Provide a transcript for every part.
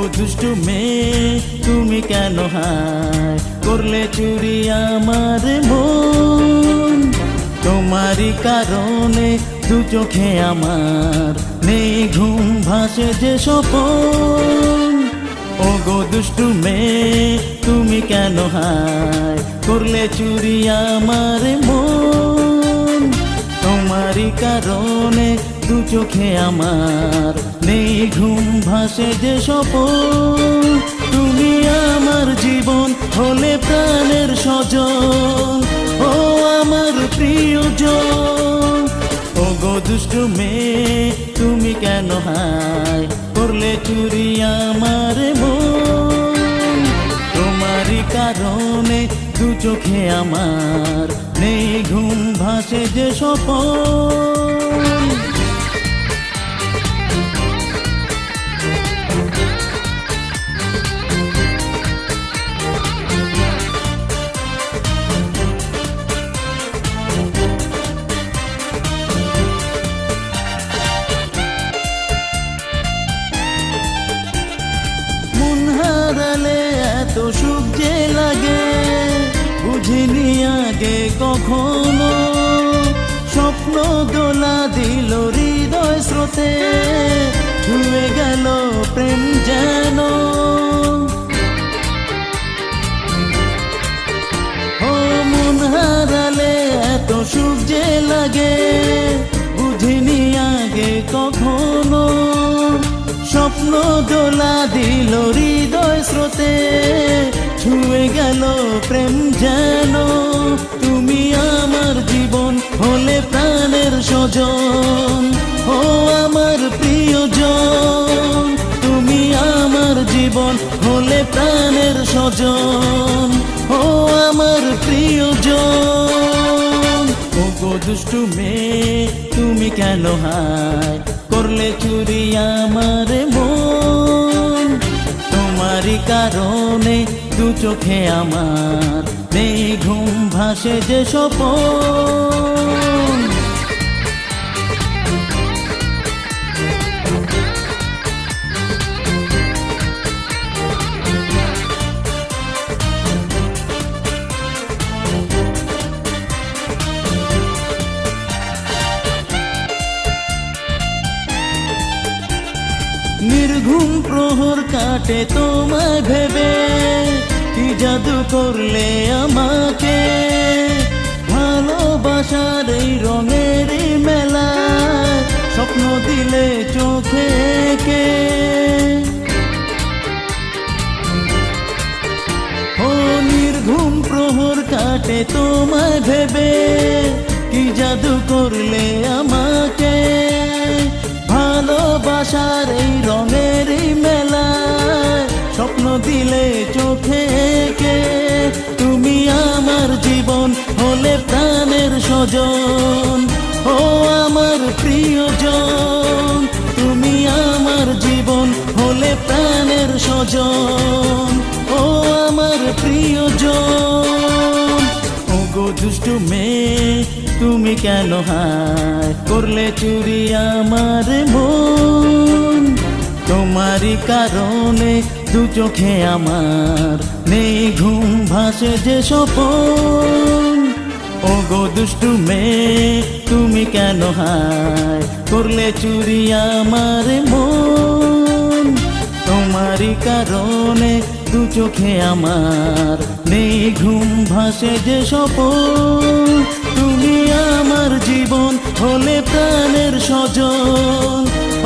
গো দুষ্টু মেয়ে তুমি কেন হায় করলে চুরি আমার মন। তোমারই কারণে দু চোখে আমার নেই ঘুম ভাসে যে স্বপন। ও গো দুষ্টু মেয়ে তুমি কেন হায় করলে চুরি আমার মন। তোমারই কারণে দু চোখে আমার নেই ঘুম ভাসে যে স্বপন। তুমি আমার জীবন হলে প্রাণের স্বজন, ও আমার প্রিয়জন। ও গো দুষ্টু মেয়ে তুমি কেন হায় করলে চুরি আমার মন। তোমারই কারণে দু চোখে আমার নেই ঘুম ভাসে যে স্বপন। হারালে এত সুখ যে লাগে বুঝিনি আগে কখনো। স্বপ্ন দোলা দিল হৃদয় স্রোতে ছুঁয়ে গেল প্রেম যেন। ও মন হারালে এত সুখ যে লাগে বুঝিনি আগে কখনো। স্বপ্ন দোলা দিল হৃদয় স্রোতে ছুঁয়ে গেল প্রেম যেন। তুমি আমার জীবন হলে প্রাণের স্বজন, ও আমার প্রিয়জন। তুমি আমার জীবন হলে প্রাণের স্বজন, ও আমার প্রিয়জন। ও গো দুষ্টু মেয়ে তুমি কেন হায় করলে চুরি আমার মন। তোমারই কারণে দু চোখে আমার নেই ঘুম ভাসে যে স্বপন। নির্ঘুম প্রহর কাটে তোমায় ভেবে, কি জাদু করলে আমাকে। ভালোবাসার এই রঙের মেলায় স্বপ্ন দিলে চোখে কে। ও নির্ঘুম প্রহর কাটে তোমায় ভেবে, কি জাদু করলে আমাকে। ভালোবাসার এই রঙের মেলায় স্বপ্ন দিলে চোখে কে। তুমি আমার জীবন হলে প্রাণের স্বজন, ও আমার প্রিয়জন। তুমি আমার জীবন হলে প্রাণের স্বজন, ও আমার প্রিয়জন। ও গো দুষ্টু মেয়ে তুমি কেন হায় করলে চুরি আমার মন। তোমারই কারণে দু চোখে আমার নেই ঘুম ভাসে যে স্বপন। ও গো দুষ্টু মেয়ে তুমি কেন হায় করলে চুরি আমার মন। তোমারই কারণে দু চোখে আমার নেই ঘুম ভাসে যে স্বপন। তুমি আমার জীবন হলে প্রাণের স্বজন,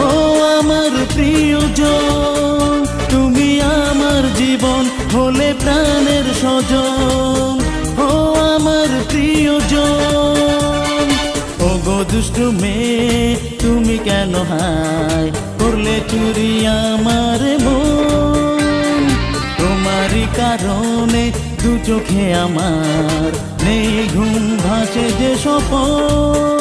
ও আমার প্রিয়জন। তুমি আমার জীবন হলে প্রাণের স্বজন, ও আমার প্রিয়জন। ও গো দুষ্টু মেয়ে তুমি কেন হায় করলে চুরি আমার মন। তোমারই কারণে দু চোখে আমার নেই ঘুম ভাসে যে স্বপন।